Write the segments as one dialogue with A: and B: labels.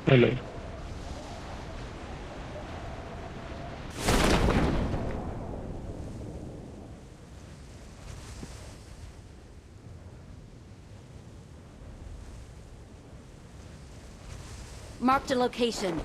A: Hello.
B: Marked a location.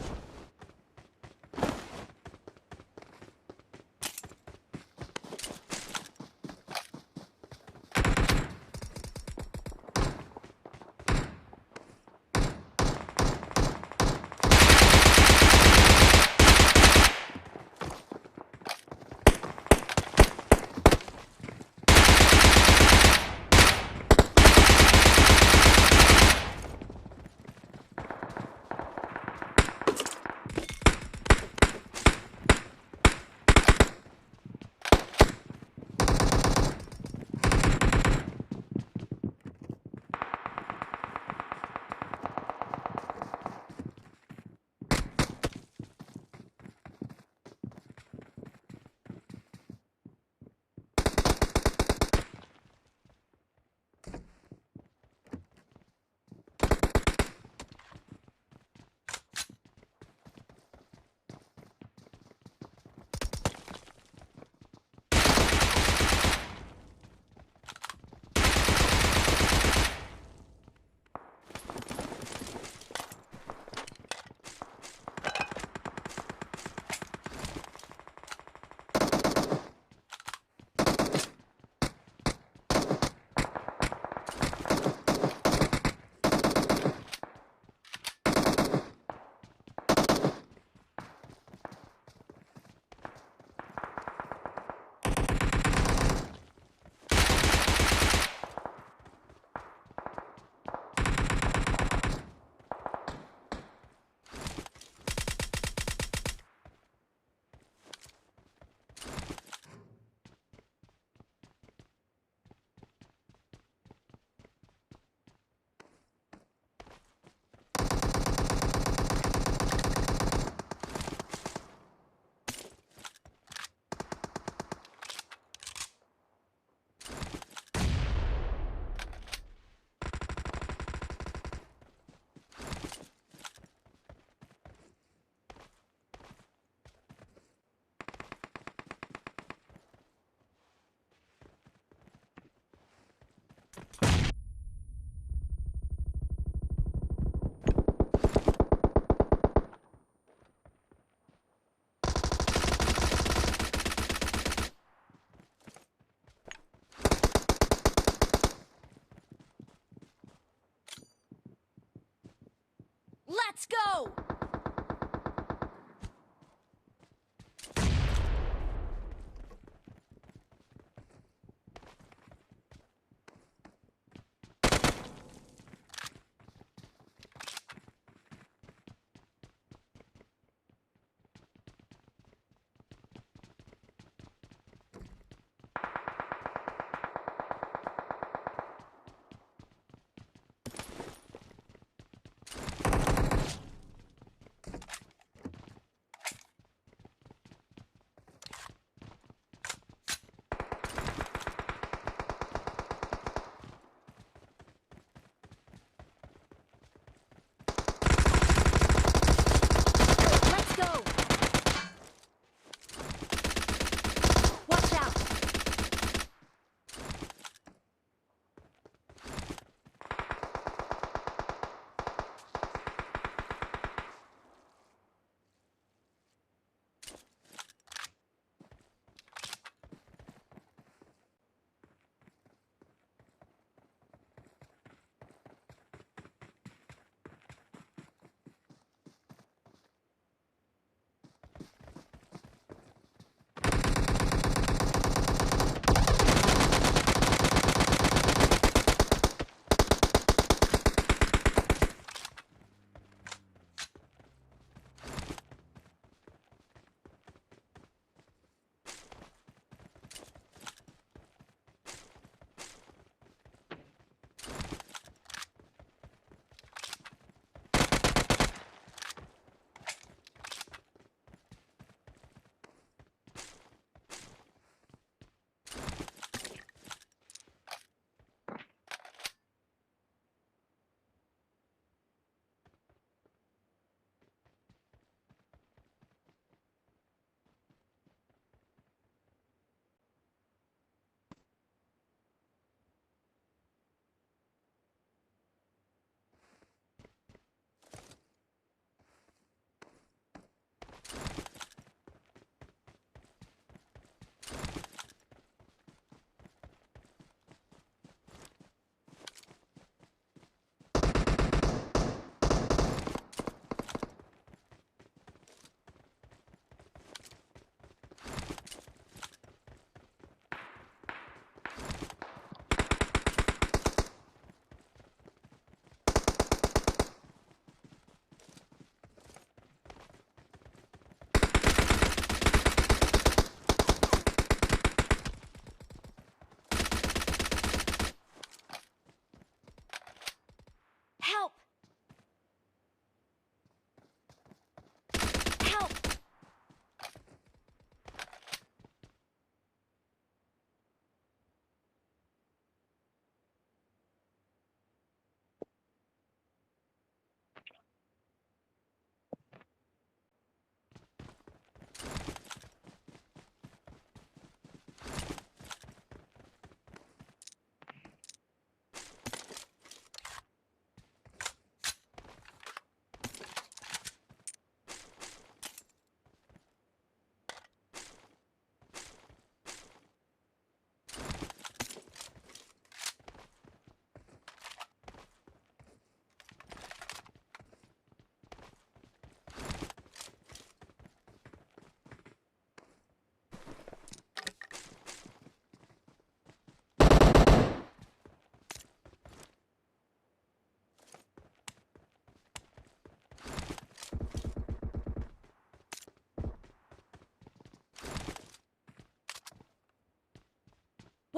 B: Let's go!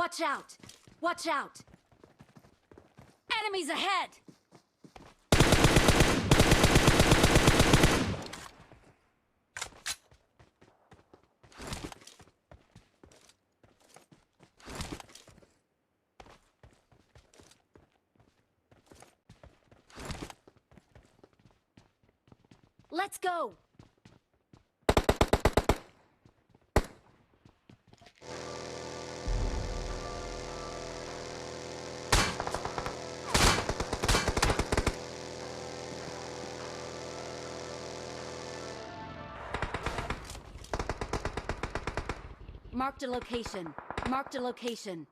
B: Watch out! Watch out! Enemies ahead! Let's go! Marked a location. Marked a location.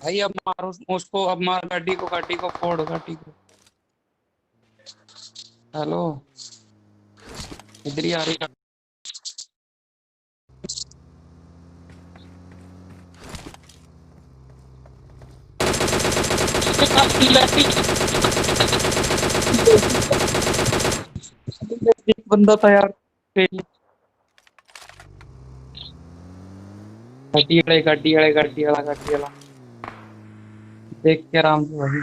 A: भाई अब मारो उसको, अब मार गाड़ी को फोड़ गाड़ी को। हेलो, इधर ही आ रही एक बंदा था यार। गड्डी वाला देख के आराम से भाई।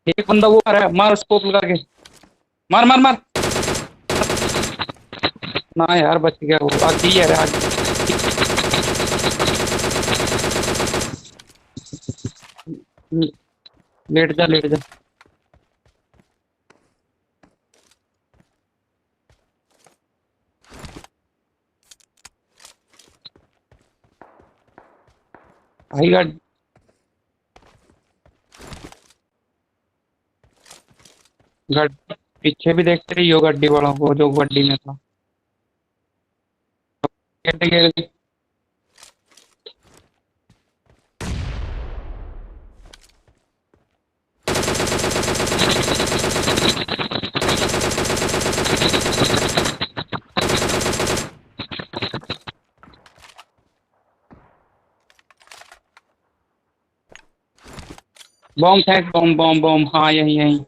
A: एक बंदा वो आ रहा है, मार स्कोप लगा के। मार मार मार। ना यार बच गया वो, आगे ही है आगे। लेट जा लेट जा। भाई गाड़ी गाड़ी पीछे भी देखते रही हो गड्डी वालों को जो गड्डी में था। बॉम्ब फेंक, बॉम्ब बॉम्ब बॉम्ब, हाँ यही यही।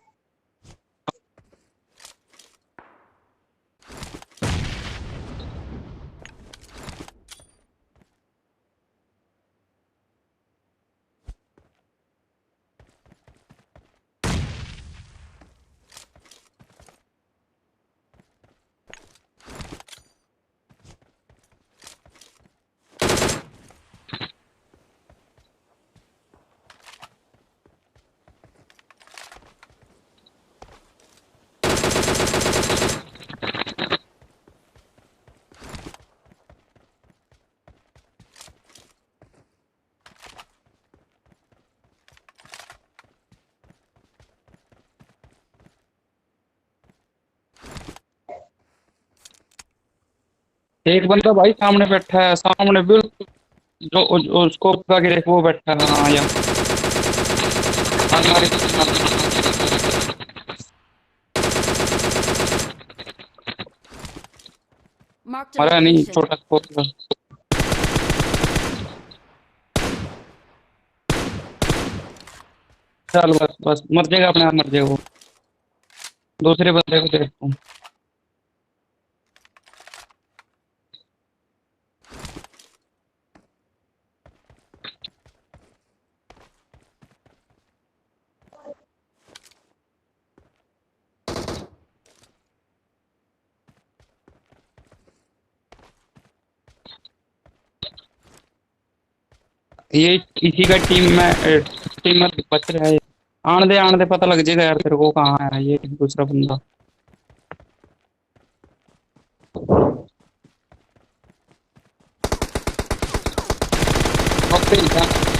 A: एक बंदा भाई सामने बैठा है, सामने बिल्कुल जो उसको पकड़ के देख, वो बैठा है। हाँ या
B: Marked a
A: मरा नहीं,
B: location.
A: छोटा स्कोप था। चल बस बस, मर जाएगा अपने आप, मर जाएगा वो। दूसरे बंदे को देखता हूँ। ये इसी का टीम में बच रहा है। आने दे पता लग जाएगा यार तेरे को कहाँ है ये दूसरा बंदा। अब